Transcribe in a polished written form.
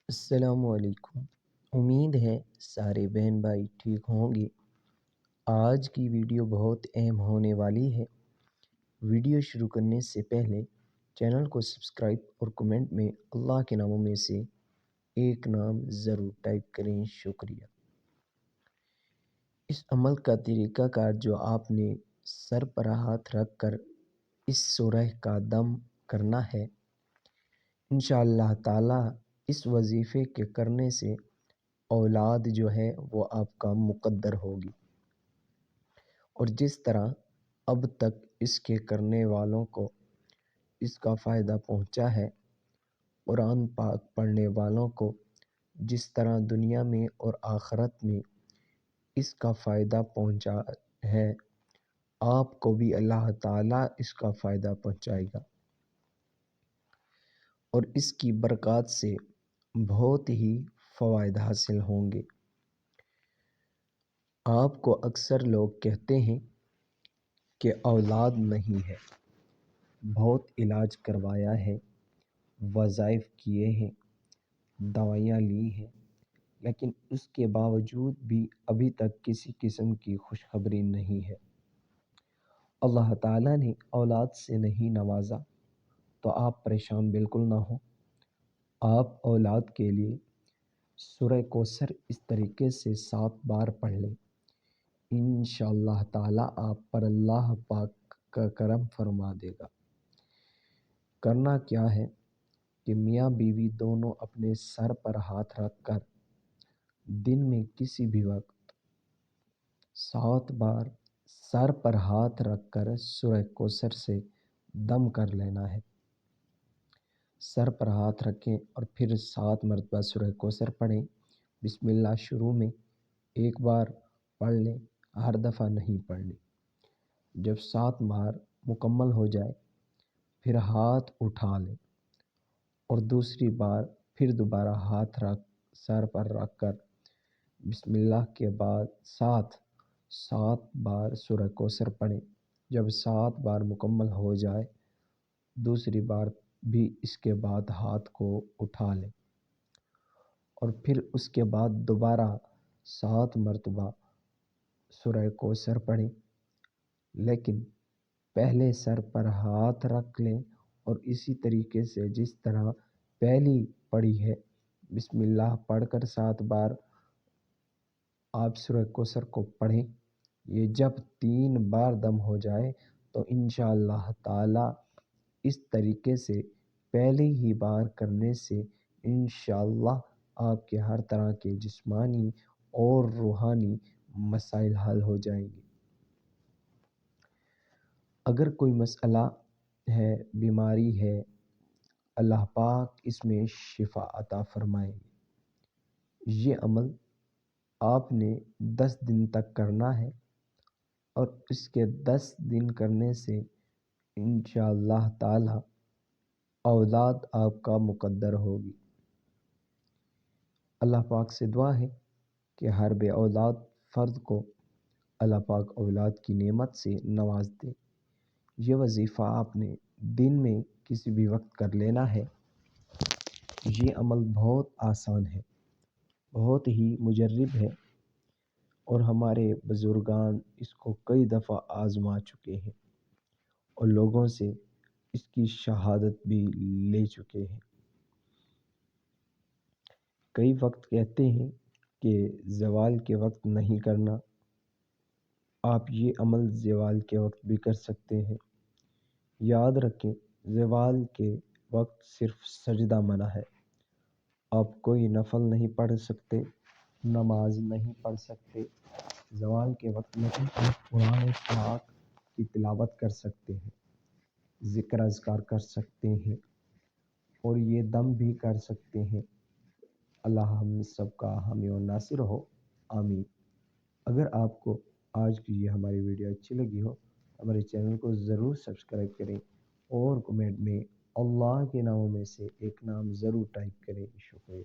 السلام علیکم۔ امید ہے سارے بہن بھائی ٹھیک ہوں گے۔ آج کی ویڈیو بہت اہم ہونے والی ہے۔ ویڈیو شروع کرنے سے پہلے چینل کو سبسکرائب اور کمنٹ میں اللہ کے ناموں میں سے ایک نام ضرور ٹائپ کریں، شکریہ۔ اس عمل کا طریقہ کار جو آپ نے سر پر ہاتھ رکھ کر اس سورہ کا دم کرنا ہے، انشاءاللہ تعالی اس وظیفے کے کرنے سے اولاد جو ہے وہ آپ کا مقدر ہوگی، اور جس طرح اب تک اس کے کرنے والوں کو اس کا فائدہ پہنچا ہے، قرآن پاک پڑھنے والوں کو جس طرح دنیا میں اور آخرت میں اس کا فائدہ پہنچا ہے، آپ کو بھی اللہ تعالیٰ اس کا فائدہ پہنچائے گا، اور اس کی برکات سے بہت ہی فوائد حاصل ہوں گے۔ آپ کو اکثر لوگ کہتے ہیں کہ اولاد نہیں ہے، بہت علاج کروایا ہے، وظائف کیے ہیں، دوائیاں لی ہیں، لیکن اس کے باوجود بھی ابھی تک کسی قسم کی خوشخبری نہیں ہے۔ اللہ تعالیٰ نے اولاد سے نہیں نوازا تو آپ پریشان بالکل نہ ہوں۔ آپ اولاد کے لیے سورہ کوثر اس طریقے سے 7 بار پڑھ لیں، انشاءاللہ تعالیٰ آپ پر اللہ پاک کا کرم فرما دے گا۔ کرنا کیا ہے کہ میاں بیوی دونوں اپنے سر پر ہاتھ رکھ کر دن میں کسی بھی وقت 7 بار سر پر ہاتھ رکھ کر سورہ کوثر سے دم کر لینا ہے۔ سر پر ہاتھ رکھیں اور پھر 7 مرتبہ سورہ کوثر پڑھیں۔ بسم اللہ شروع میں ایک بار پڑھ لیں، ہر دفعہ نہیں پڑھنی۔ جب 7 بار مکمل ہو جائے پھر ہاتھ اٹھا لیں اور دوسری بار پھر دوبارہ ہاتھ سر پر رکھ کر بسم اللہ کے بعد 7 بار سورہ کوثر پڑھیں۔ جب 7 بار مکمل ہو جائے دوسری بار بھی اس کے بعد ہاتھ کو اٹھا لیں اور پھر اس کے بعد دوبارہ 7 مرتبہ سورہ کوثر پڑھیں، لیکن پہلے سر پر ہاتھ رکھ لیں اور اسی طریقے سے جس طرح پہلی پڑھی ہے بسم اللہ پڑھ کر 7 بار آپ سورہ کوثر کو پڑھیں۔ یہ جب 3 بار دم ہو جائے تو انشاءاللہ تعالی اس طریقے سے پہلی ہی بار کرنے سے انشاءاللہ آپ کے ہر طرح کے جسمانی اور روحانی مسائل حل ہو جائیں گے۔ اگر کوئی مسئلہ ہے، بیماری ہے، اللہ پاک اس میں شفا عطا فرمائیں گے۔ یہ عمل آپ نے 10 دن تک کرنا ہے، اور اس کے 10 دن کرنے سے انشاءاللہ تعالی اولاد آپ کا مقدر ہوگی۔ اللہ پاک سے دعا ہے کہ ہر بے اولاد فرد کو اللہ پاک اولاد کی نعمت سے نواز دے۔ یہ وظیفہ آپ نے دن میں کسی بھی وقت کر لینا ہے۔ یہ عمل بہت آسان ہے، بہت ہی مجرب ہے، اور ہمارے بزرگان اس کو کئی دفعہ آزما چکے ہیں اور لوگوں سے اس کی شہادت بھی لے چکے ہیں۔ کئی وقت کہتے ہیں کہ زوال کے وقت نہیں کرنا، آپ یہ عمل زوال کے وقت بھی کر سکتے ہیں۔ یاد رکھیں، زوال کے وقت صرف سجدہ منع ہے، آپ کوئی نفل نہیں پڑھ سکتے، نماز نہیں پڑھ سکتے زوال کے وقت، لیکن آپ قرآن پاک کی تلاوت کر سکتے ہیں، ذکر اذکار کر سکتے ہیں، اور یہ دم بھی کر سکتے ہیں۔ اللہ ہم سب کا حامی و ناصر ہو، آمین۔ اگر آپ کو آج کی یہ ہماری ویڈیو اچھی لگی ہو، ہمارے چینل کو ضرور سبسکرائب کریں اور کمنٹ میں اللہ کے ناموں میں سے ایک نام ضرور ٹائپ کریں، شکریہ۔